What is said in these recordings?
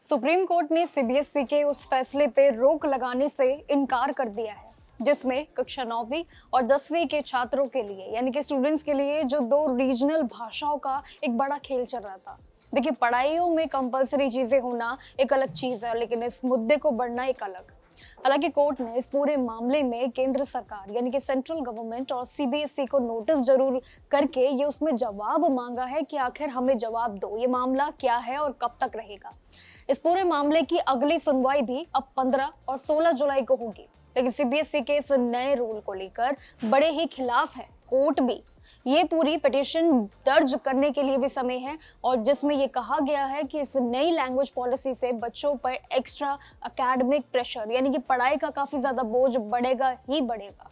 Supreme court ने CBSE के उस फैसले पे रोक लगाने से इनकार कर दिया है जिसमें कक्षा 9वीं और 10वीं के छात्रों के लिए यानी कि स्टूडेंट्स के लिए जो दो रीजनल भाषाओं का एक बड़ा खेल चल रहा था। देखिए, पढ़ाइयों में कंपलसरी चीजें होना एक अलग चीज है, लेकिन इस मुद्दे को बढ़ना एक अलग। हालांकि कोर्ट ने इस पूरे मामले में केंद्र सरकार यानी कि सेंट्रल गवर्नमेंट और सीबीएसई को नोटिस जरूर करके ये उसमें जवाब मांगा है कि आखिर हमें जवाब दो, ये मामला क्या है और कब तक रहेगा। इस पूरे मामले की अगली सुनवाई भी अब 15 और 16 जुलाई को होगी, लेकिन सीबीएसई के इस नए रूल को लेकर बड़े ही खिलाफ है कोर्ट भी। ये पूरी पिटीशन दर्ज करने के लिए भी समय है और जिसमें ये कहा गया है कि इस नई लैंग्वेज पॉलिसी से बच्चों पर एक्स्ट्रा एकेडमिक प्रेशर यानी कि पढ़ाई का काफी ज्यादा बोझ बढ़ेगा ही बढ़ेगा।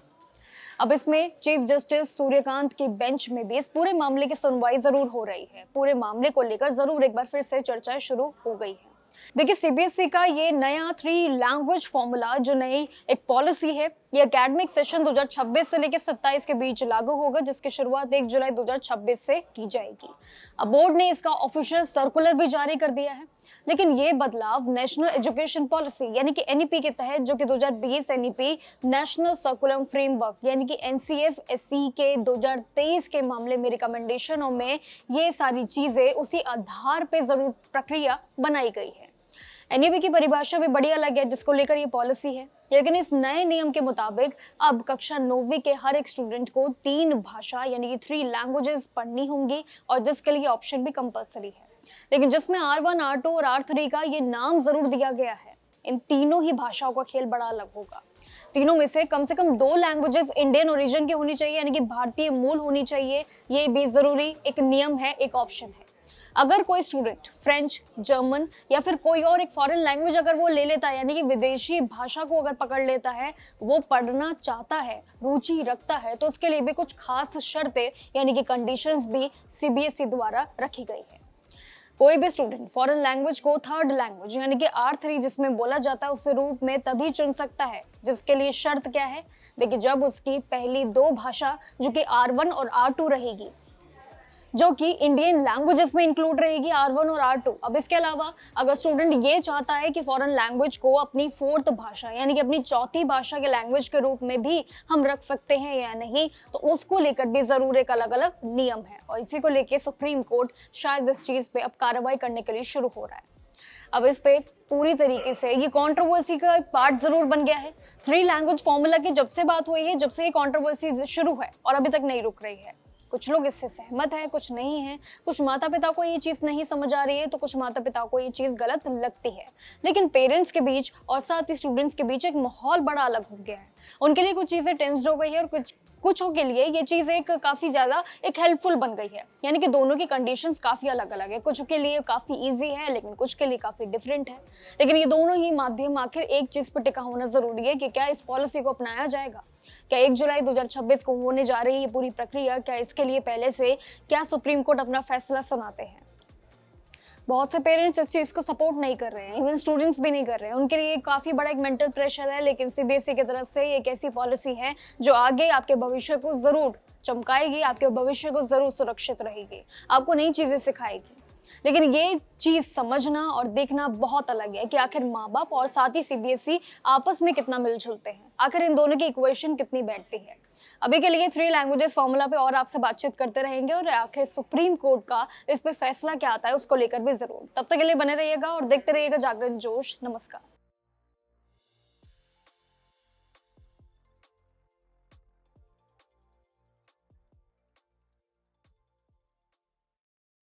अब इसमें चीफ जस्टिस सूर्यकांत की बेंच में भी इस पूरे मामले की सुनवाई जरूर हो रही है। पूरे मामले को लेकर जरूर एक बार फिर से चर्चाएं शुरू हो गई है। देखिए, सीबीएसई का ये नया 3 लैंग्वेज फॉर्मूला जो नई एक पॉलिसी है, ये एकेडमिक सेशन 2026 से लेकर 27 के बीच लागू होगा, जिसकी शुरुआत 1 जुलाई 2026 से की जाएगी। अब बोर्ड ने इसका ऑफिशियल सर्कुलर भी जारी कर दिया है, लेकिन ये बदलाव नेशनल एजुकेशन पॉलिसी यानी कि एनईपी के तहत, जो कि 2020 एनईपी नेशनल सर्कुलम फ्रेमवर्क यानी कि एनसीएफ-एसई के 2023 के मामले में रिकमेंडेशनों में ये सारी चीजें उसी आधार पे जरूर प्रक्रिया बनाई गई है। एनईपी की परिभाषा भी बड़ी अलग है जिसको लेकर ये पॉलिसी है, लेकिन इस नए नियम के मुताबिक अब कक्षा 9वीं के हर एक स्टूडेंट को 3 भाषा यानी कि 3 लैंग्वेजेस पढ़नी होंगी और जिसके लिए ऑप्शन भी कंपलसरी है। लेकिन जिसमें R1, R2 और R3 का ये नाम जरूर दिया गया है। इन तीनों ही भाषाओं का खेल बड़ा अलग होगा। तीनों में से कम 2 लैंग्वेजेस इंडियन ओरिजिन की होनी चाहिए यानी कि भारतीय मूल होनी चाहिए। ये भी जरूरी एक नियम है, एक ऑप्शन है। अगर कोई स्टूडेंट फ्रेंच, जर्मन या फिर कोई और एक फॉरेन लैंग्वेज अगर वो ले लेता है यानी कि विदेशी भाषा को अगर पकड़ लेता है, वो पढ़ना चाहता है, रुचि रखता है, तो उसके लिए भी कुछ खास शर्तें यानी कि कंडीशंस भी सीबीएसई द्वारा रखी गई है। कोई भी स्टूडेंट फॉरेन लैंग्वेज को 3rd लैंग्वेज यानी कि R3 जिसमें बोला जाता है उस रूप में तभी चुन सकता है, जिसके लिए शर्त क्या है? देखिए, जब उसकी पहली 2 भाषा जो कि R1 और R2 रहेगी, जो कि इंडियन लैंग्वेजेस में इंक्लूड रहेगी R1 और R2। अब इसके अलावा अगर स्टूडेंट ये चाहता है कि फॉरेन लैंग्वेज को अपनी 4th भाषा यानी कि अपनी चौथी भाषा के लैंग्वेज के रूप में भी हम रख सकते हैं या नहीं, तो उसको लेकर भी जरूर एक अलग अलग नियम है और इसी को लेकर सुप्रीम कोर्ट शायद इस चीज पे अब कार्रवाई करने के लिए शुरू हो रहा है। अब इस पे पूरी तरीके से ये कंट्रोवर्सी का एक पार्ट जरूर बन गया है। 3 लैंग्वेज फॉर्मूला की जब से बात हुई है, जब से ये कंट्रोवर्सी शुरू है और अभी तक नहीं रुक रही है। कुछ लोग इससे सहमत हैं, कुछ नहीं है। कुछ माता पिता को ये चीज नहीं समझ आ रही है, तो कुछ माता पिता को ये चीज गलत लगती है। लेकिन पेरेंट्स के बीच और साथ ही स्टूडेंट्स के बीच एक माहौल बड़ा अलग हो गया है। उनके लिए कुछ चीजें टेंस्ड हो गई है और कुछों के लिए ये चीज एक काफी ज्यादा एक हेल्पफुल बन गई है। यानी कि दोनों की कंडीशंस काफी अलग अलग है। कुछ के लिए काफी इजी है, लेकिन कुछ के लिए काफी डिफरेंट है। लेकिन ये दोनों ही माध्यम आखिर एक चीज पर टिका होना जरूरी है कि क्या इस पॉलिसी को अपनाया जाएगा। क्या 1 जुलाई 2026 को होने जा रही है पूरी प्रक्रिया? क्या इसके लिए पहले से क्या सुप्रीम कोर्ट अपना फैसला सुनाते हैं? बहुत से पेरेंट्स इस चीज को सपोर्ट नहीं कर रहे हैं, इवन स्टूडेंट्स भी नहीं कर रहे हैं। उनके लिए काफी बड़ा एक मेंटल प्रेशर है, लेकिन सीबीएसई की तरफ से एक ऐसी पॉलिसी है जो आगे आपके भविष्य को जरूर चमकाएगी, आपके भविष्य को जरूर सुरक्षित रहेगी, आपको नई चीजें सिखाएगी। लेकिन ये चीज समझना और देखना बहुत अलग है कि आखिर माँ बाप और साथ ही सीबीएसई आपस में कितना मिलजुलते हैं, आखिर इन दोनों की इक्वेशन कितनी बैठती है। अभी के लिए 3 लैंग्वेजेस फॉर्मूला पे और आपसे बातचीत करते रहेंगे और आखिर सुप्रीम कोर्ट का इस पे फैसला क्या आता है उसको लेकर भी जरूर। तब तक के लिए बने रहिएगा और देखते रहिएगा जागरण जोश। नमस्कार।